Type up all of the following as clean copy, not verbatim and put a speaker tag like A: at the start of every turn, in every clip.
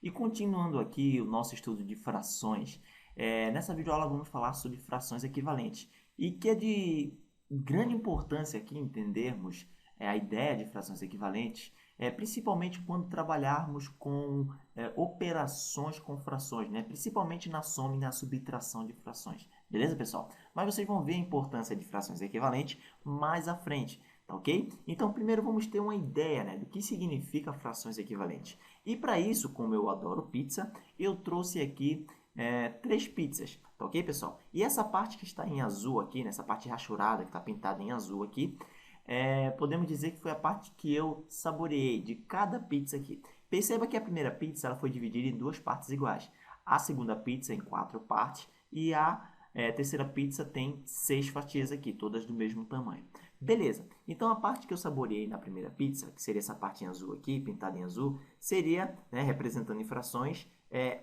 A: E continuando aqui o nosso estudo de frações, nessa videoaula vamos falar sobre frações equivalentes e que é de grande importância aqui entendermos a ideia de frações equivalentes, principalmente quando trabalharmos com operações com frações, né? Principalmente na soma e na subtração de frações. Beleza, pessoal? Mas vocês vão ver a importância de frações equivalentes mais à frente. Tá ok? Então, primeiro vamos ter uma ideia, né, do que significa frações equivalentes. E para isso, como eu adoro pizza, eu trouxe aqui três pizzas, tá ok, pessoal? E essa parte que está em azul aqui, nessa parte rachurada que está pintada em azul aqui, podemos dizer que foi a parte que eu saboreei de cada pizza aqui. Perceba que a primeira pizza ela foi dividida em duas partes iguais. A segunda pizza em quatro partes e a terceira pizza tem 6 fatias aqui, todas do mesmo tamanho. Beleza, então a parte que eu saboreei na primeira pizza, que seria essa parte em azul aqui, pintada em azul, seria, né, representando em frações,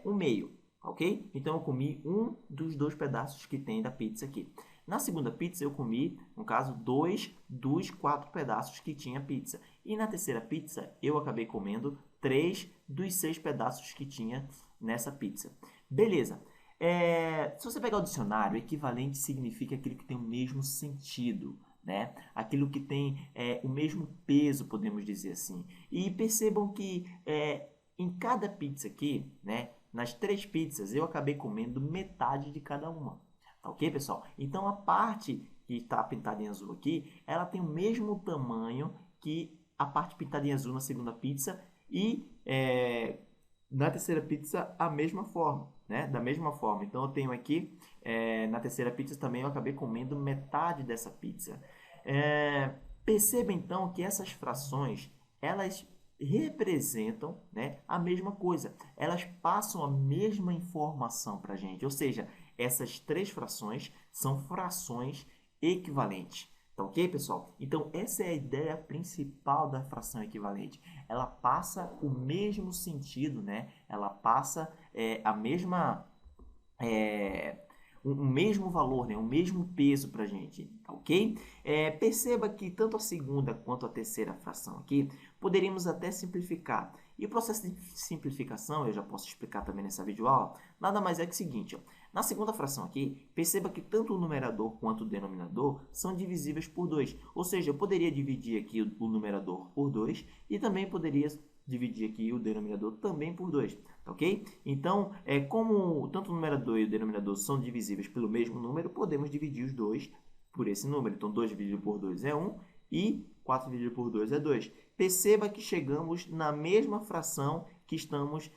A: o meio, ok? Então eu comi um dos dois pedaços que tem da pizza aqui. Na segunda pizza eu comi, no caso, dois dos 4 pedaços que tinha pizza. E na terceira pizza eu acabei comendo 3 dos 6 pedaços que tinha nessa pizza. Beleza. Se você pegar o dicionário, equivalente significa aquilo que tem o mesmo sentido, né? Aquilo que tem o mesmo peso, podemos dizer assim. E percebam que em cada pizza aqui, né, nas 3 pizzas, eu acabei comendo metade de cada uma. Tá ok, pessoal? Então a parte que está pintada em azul aqui, ela tem o mesmo tamanho que a parte pintada em azul na segunda pizza e na terceira pizza a mesma forma, né? Da mesma forma. Então eu tenho aqui, na terceira pizza também eu acabei comendo metade dessa pizza. Perceba então que essas frações, elas representam, né, a mesma coisa. Elas passam a mesma informação para a gente. Ou seja, essas três frações são frações equivalentes. Tá ok, pessoal? Então, essa é a ideia principal da fração equivalente. Ela passa o mesmo sentido, né? Ela passa a mesma o mesmo valor, né? O mesmo peso para a gente, tá ok? Perceba que tanto a segunda quanto a terceira fração aqui, poderíamos até simplificar. E o processo de simplificação, eu já posso explicar também nessa videoaula, nada mais é que o seguinte, ó. Na segunda fração aqui, perceba que tanto o numerador quanto o denominador são divisíveis por 2. Ou seja, eu poderia dividir aqui o numerador por 2 e também poderia dividir aqui o denominador também por 2, tá ok? Então, como tanto o numerador e o denominador são divisíveis pelo mesmo número, podemos dividir os dois por esse número. Então, 2 dividido por 2 é 1 e 4 dividido por 2 é 2. Perceba que chegamos na mesma fração que estamos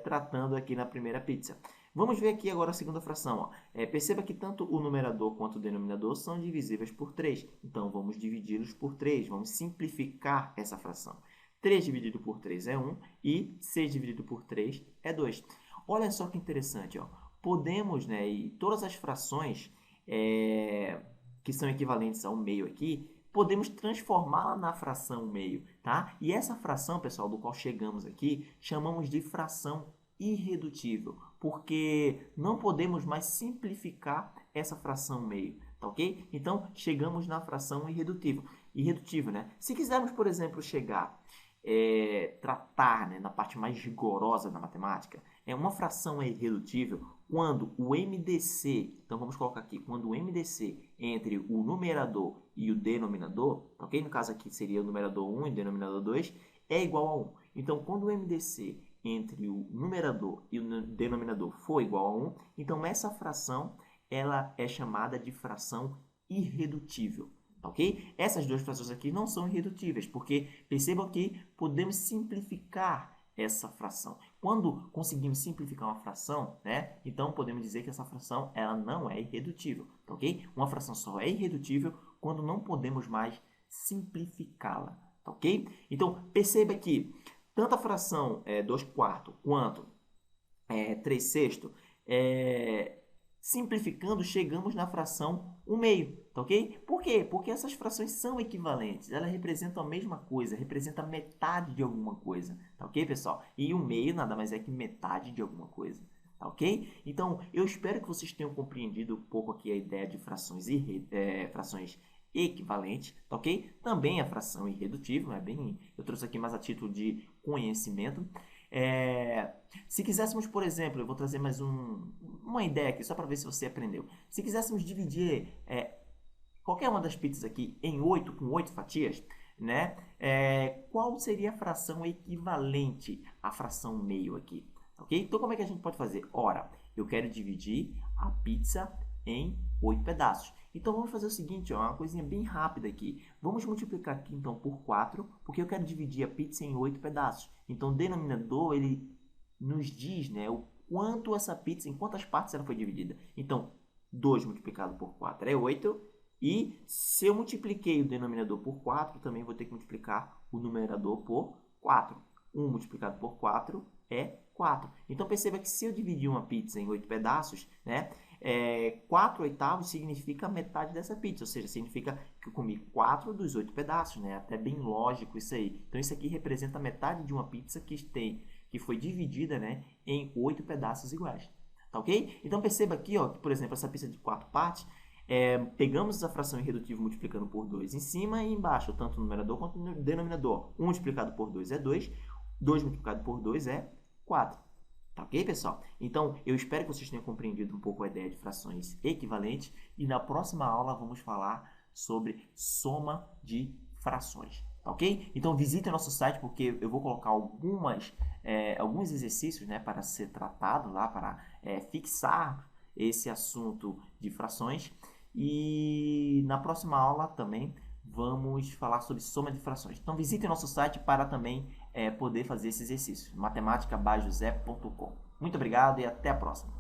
A: tratando aqui na primeira pizza. Vamos ver aqui agora a segunda fração. Ó. Perceba que tanto o numerador quanto o denominador são divisíveis por 3. Então, vamos dividi-los por 3. Vamos simplificar essa fração. 3 dividido por 3 é 1 e 6 dividido por 3 é 2. Olha só que interessante. Ó. Podemos, né, e todas as frações que são equivalentes ao meio aqui, podemos transformá-la na fração meio. Tá? E essa fração, pessoal, do qual chegamos aqui, chamamos de fração irredutível, porque não podemos mais simplificar essa fração meio, tá ok? Então, chegamos na fração irredutível, né? Se quisermos, por exemplo, tratar, né, na parte mais rigorosa da matemática, uma fração é irredutível quando o MDC, então vamos colocar aqui, quando o MDC entre o numerador e o denominador, tá ok? No caso aqui seria o numerador 1 e o denominador 2, é igual a 1. Então, quando o MDC entre o numerador e o denominador for igual a 1, então essa fração ela é chamada de fração irredutível. Ok? Essas duas frações aqui não são irredutíveis, porque percebam que podemos simplificar essa fração. Quando conseguimos simplificar uma fração, né, então podemos dizer que essa fração ela não é irredutível. Ok? Uma fração só é irredutível quando não podemos mais simplificá-la. Ok? Então perceba que tanto a fração 2 quartos quanto 3 sextos, simplificando, chegamos na fração 1 meio, tá ok? Por quê? Porque essas frações são equivalentes, elas representam a mesma coisa, representam metade de alguma coisa, tá ok, pessoal? E 1 meio nada mais é que metade de alguma coisa, tá ok? Então, eu espero que vocês tenham compreendido um pouco aqui a ideia de frações equivalente, tá ok? Também a fração irredutível, eu trouxe aqui mais a título de conhecimento. Se quiséssemos, por exemplo, eu vou trazer mais uma ideia aqui, só para ver se você aprendeu. Se quiséssemos dividir qualquer uma das pizzas aqui em 8, com 8 fatias, né? Qual seria a fração equivalente à fração meio aqui? Ok? Então, como é que a gente pode fazer? Ora, eu quero dividir a pizza em 8 pedaços. Então, vamos fazer o seguinte, ó, uma coisinha bem rápida aqui. Vamos multiplicar aqui, então, por 4, porque eu quero dividir a pizza em 8 pedaços. Então, o denominador, ele nos diz, né, o quanto essa pizza, em quantas partes ela foi dividida. Então, 2 multiplicado por 4 é 8. E se eu multipliquei o denominador por 4, também vou ter que multiplicar o numerador por 4. 1 multiplicado por 4 é 4. Então, perceba que se eu dividir uma pizza em 8 pedaços, né, 4 oitavos significa metade dessa pizza, ou seja, significa que eu comi 4 dos 8 pedaços, né? Até bem lógico isso aí. Então, isso aqui representa metade de uma pizza que foi dividida, né, em 8 pedaços iguais. Tá ok? Então, perceba aqui, ó, que, por exemplo, essa pizza de 4 partes, pegamos a fração irredutível multiplicando por 2 em cima e embaixo, tanto no numerador quanto no denominador. 1 multiplicado por 2 é 2, 2 multiplicado por 2 é 4. Tá ok, pessoal? Então, eu espero que vocês tenham compreendido um pouco a ideia de frações equivalentes e na próxima aula vamos falar sobre soma de frações. Tá ok? Então, visite o nosso site porque eu vou colocar alguns exercícios, né, para ser tratado lá, para fixar esse assunto de frações. E na próxima aula também vamos falar sobre soma de frações. Então visite o nosso site para também poder fazer esse exercício. matemáticabajosé.com. Muito obrigado e até a próxima.